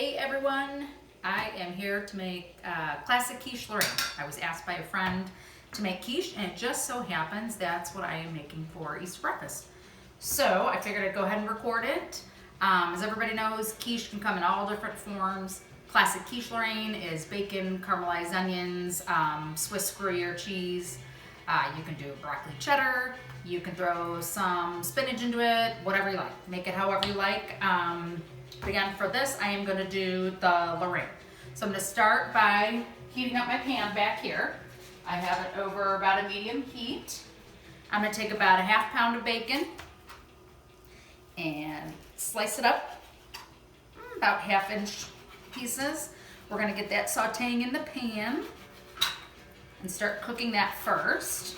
Hey everyone, I am here to make classic quiche Lorraine. I was asked by a friend to make quiche, and it just so happens that's what I am making for Easter breakfast. So I figured I'd go ahead and record it. As everybody knows, quiche can come in all different forms. Classic quiche Lorraine is bacon, caramelized onions, Swiss Gruyere cheese. You can do broccoli cheddar. You can throw some spinach into it, whatever you like. Make it however you like. Again, for this, I am going to do the Lorraine. So I'm going to start by heating up my pan back here. I have it over about a medium heat. I'm going to take about a half pound of bacon and slice it up about 1/2 inch pieces. We're going to get that sauteing in the pan and start cooking that first.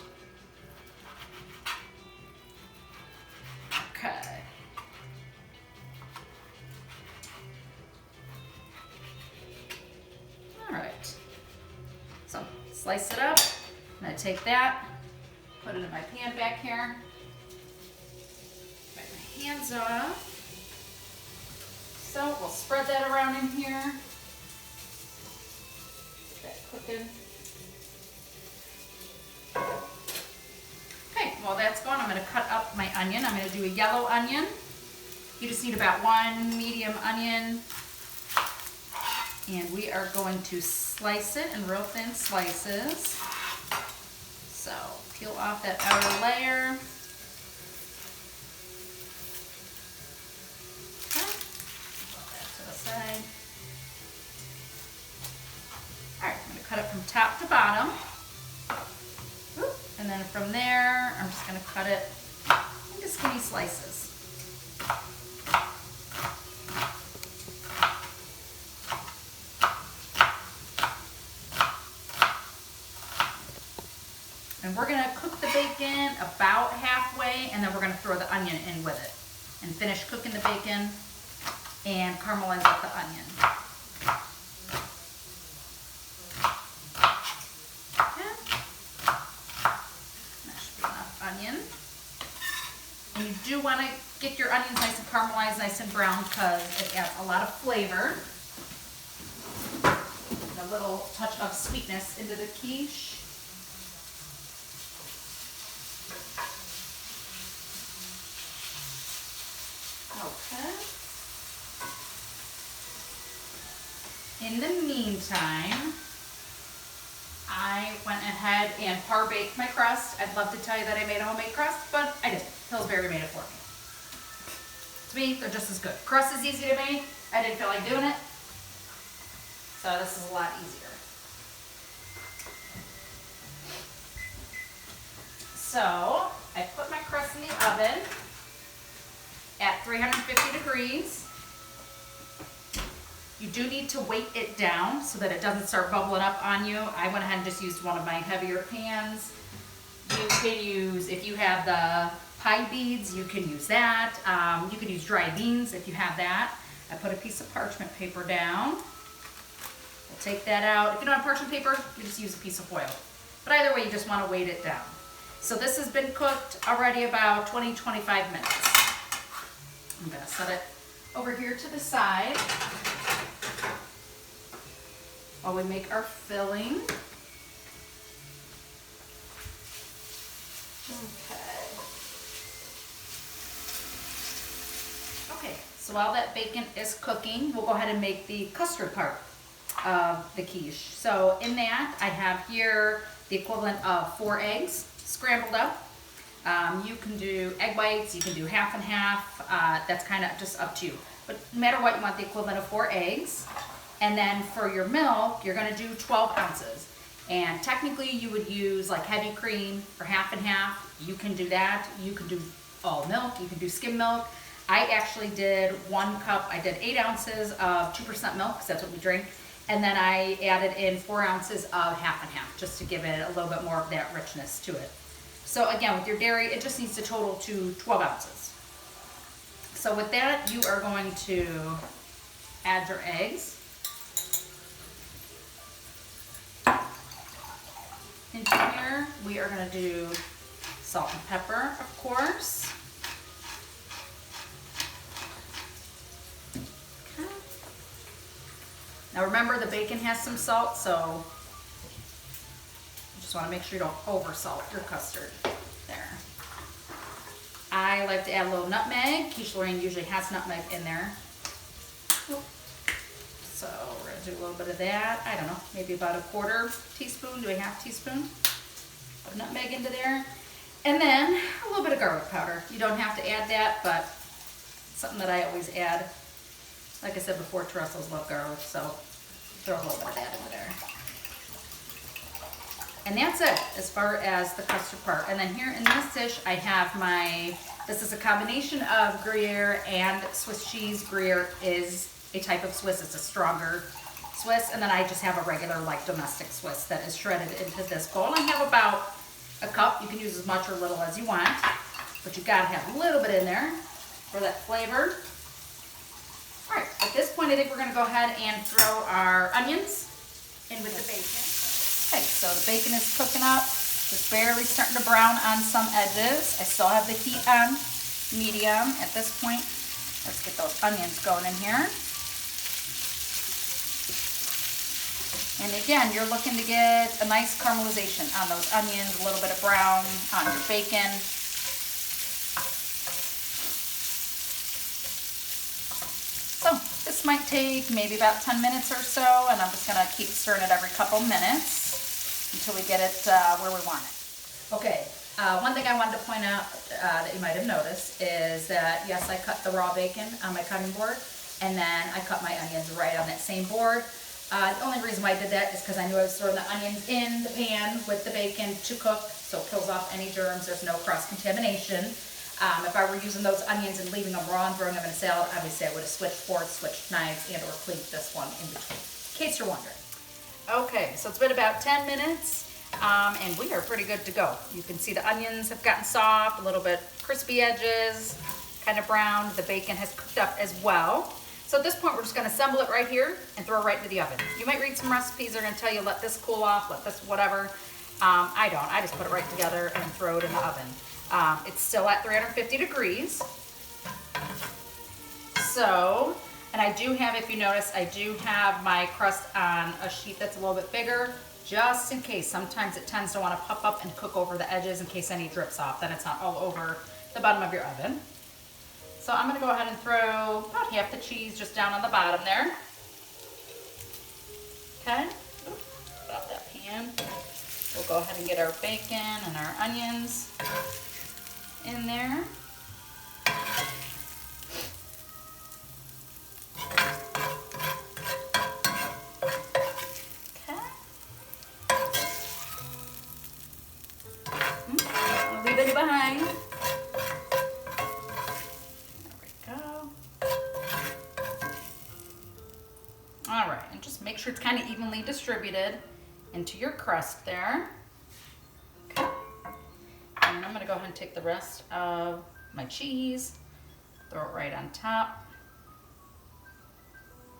Okay. All right. So slice it up. I'm going to take that, put it in my pan back here. Wipe my hands off. So we'll spread that around in here. Get that cooking. Okay, while that's going, I'm going to cut up my onion. I'm going to do a yellow onion. You just need about 1 medium onion. And we are going to slice it in real thin slices. So peel off that outer layer. Okay, put that to the side. All right, I'm going to cut it from top to bottom. And then from there, I'm just going to cut it into skinny slices. And we're going to cook the bacon about halfway, and then we're going to throw the onion in with it and finish cooking the bacon and caramelize up the onion. Okay. That should be enough onion. And you do want to get your onions nice and caramelized, nice and brown, because it adds a lot of flavor and a little touch of sweetness into the quiche. Okay. In the meantime, I went ahead and par-baked my crust. I'd love to tell you that I made a homemade crust, but I didn't. Pillsbury made it for me. To me, they're just as good. Crust is easy to make. I didn't feel like doing it, so this is a lot easier. So I put my crust in the oven at 350 degrees. You do need to weight it down so that it doesn't start bubbling up on you. I went ahead and just used one of my heavier pans. You can use, if you have the pie beads, you can use that. You can use dry beans if you have that. I put a piece of parchment paper down. We'll take that out. If you don't have parchment paper, you just use a piece of foil. But either way, you just want to weight it down. So this has been cooked already about 20-25 minutes. I'm going to set it over here to the side while we make our filling. Okay, so while that bacon is cooking, we'll go ahead and make the custard part of the quiche. So in that, I have here the equivalent of 4 eggs scrambled up. You can do egg whites, you can do half and half, that's kind of just up to you. But no matter what, you want the equivalent of 4 eggs. And then for your milk, you're going to do 12 ounces. And technically you would use like heavy cream or half and half. You can do that. You can do all milk, you can do skim milk. I actually did 1 cup, I did 8 ounces of 2% milk, because that's what we drink. And then I added in 4 ounces of half and half, just to give it a little bit more of that richness to it. So again, with your dairy, it just needs to total to 12 ounces. So with that, you are going to add your eggs. Into here, we are going to do salt and pepper, of course. Now remember, the bacon has some salt, so you just want to make sure you don't over salt your custard. There. I like to add a little nutmeg. Quiche Lorraine usually has nutmeg in there. So we're going to do a little bit of that. I don't know, maybe about a 1/4 teaspoon to a 1/2 teaspoon of nutmeg into there. And then a little bit of garlic powder. You don't have to add that, but it's something that I always add. Like I said before, Terrells love garlic, so throw a little bit of that in there. And that's it as far as the custard part. And then here in this dish, I have this is a combination of Gruyere and Swiss cheese. Gruyere is a type of Swiss, it's a stronger Swiss. And then I just have a regular like domestic Swiss that is shredded into this bowl. And I have about a cup. You can use as much or little as you want, but you gotta have a little bit in there for that flavor. All right, at this point, I think we're gonna go ahead and throw our onions in with the bacon. Okay, so the bacon is cooking up, just barely starting to brown on some edges. I still have the heat on medium at this point. Let's get those onions going in here. And again, you're looking to get a nice caramelization on those onions, a little bit of brown on your bacon. So this might take maybe about 10 minutes or so, and I'm just gonna keep stirring it every couple minutes until we get it where we want it. Okay, one thing I wanted to point out that you might have noticed is that, yes, I cut the raw bacon on my cutting board, and then I cut my onions right on that same board. The only reason why I did that is because I knew I was throwing the onions in the pan with the bacon to cook, so it kills off any germs, there's no cross-contamination. If I were using those onions and leaving them raw and throwing them in a salad, obviously I would have switched forks, switched knives, and or cleaned this one in between, in case you're wondering. Okay, so it's been about 10 minutes, and we are pretty good to go. You can see the onions have gotten soft, a little bit crispy edges, kind of browned. The bacon has cooked up as well. So at this point, we're just gonna assemble it right here and throw it right into the oven. You might read some recipes, they're gonna tell you let this cool off, let this whatever. I don't, I just put it right together and throw it in the oven. It's still at 350 degrees. So, and I do have, if you notice, I do have my crust on a sheet that's a little bit bigger, just in case. Sometimes it tends to want to puff up and cook over the edges in case any drips off, then it's not all over the bottom of your oven. So I'm going to go ahead and throw about half the cheese just down on the bottom there. Okay, put out that pan. We'll go ahead and get our bacon and our onions in there. Don't leave any behind. There we go. All right, and just make sure it's kind of evenly distributed into your crust there. Okay. And I'm gonna go ahead and take the rest of my cheese, throw it right on top.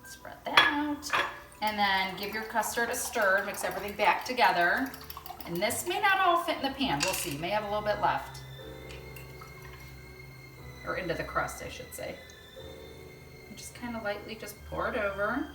Spread that out. And then give your custard a stir, mix everything back together. And this may not all fit in the pan, we'll see. May have a little bit left. Or into the crust, I should say. And just kind of lightly just pour it over.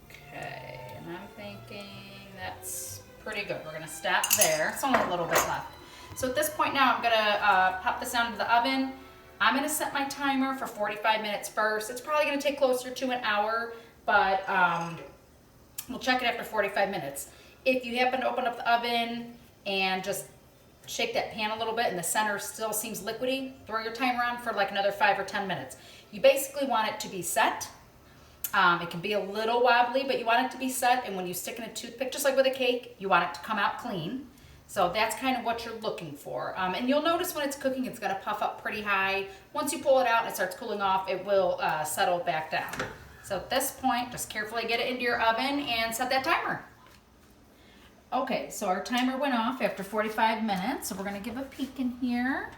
Okay, and I'm thinking that's pretty good. We're gonna stop there. It's only a little bit left. So at this point now, I'm gonna pop this down to the oven. I'm gonna set my timer for 45 minutes first. It's probably gonna take closer to an hour, but we'll check it after 45 minutes. If you happen to open up the oven and just shake that pan a little bit and the center still seems liquidy, throw your timer on for like another 5 or 10 minutes. You basically want it to be set. It can be a little wobbly, but you want it to be set, and when you stick in a toothpick, just like with a cake, you want it to come out clean. So that's kind of what you're looking for. And you'll notice when it's cooking, it's gonna puff up pretty high. Once you pull it out and it starts cooling off, it will settle back down. So at this point, just carefully get it into your oven and set that timer. Okay, so our timer went off after 45 minutes, so we're gonna give a peek in here.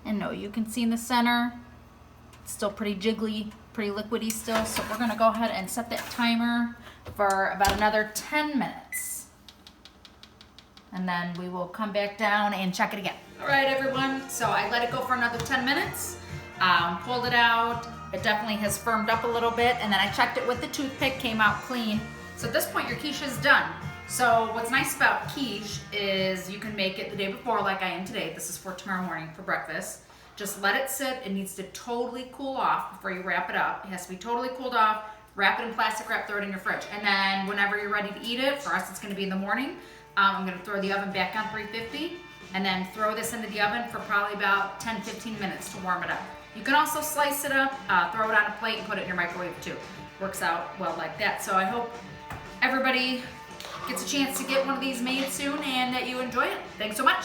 And no, you can see in the center, it's still pretty jiggly, pretty liquidy still, so we're gonna go ahead and set that timer for about another 10 minutes. and then we will come back down and check it again. All right, everyone, so I let it go for another 10 minutes, pulled it out. It definitely has firmed up a little bit, and then I checked it with the toothpick, came out clean. So at this point, your quiche is done. So what's nice about quiche is you can make it the day before like I am today. This is for tomorrow morning for breakfast. Just let it sit. It needs to totally cool off before you wrap it up. It has to be totally cooled off. Wrap it in plastic wrap, throw it in your fridge. And then whenever you're ready to eat it, for us it's gonna be in the morning, I'm gonna throw the oven back on 350 and then throw this into the oven for probably about 10-15 minutes to warm it up. You can also slice it up, throw it on a plate and put it in your microwave too. Works out well like that. So I hope everybody gets a chance to get one of these made soon and that you enjoy it. Thanks so much.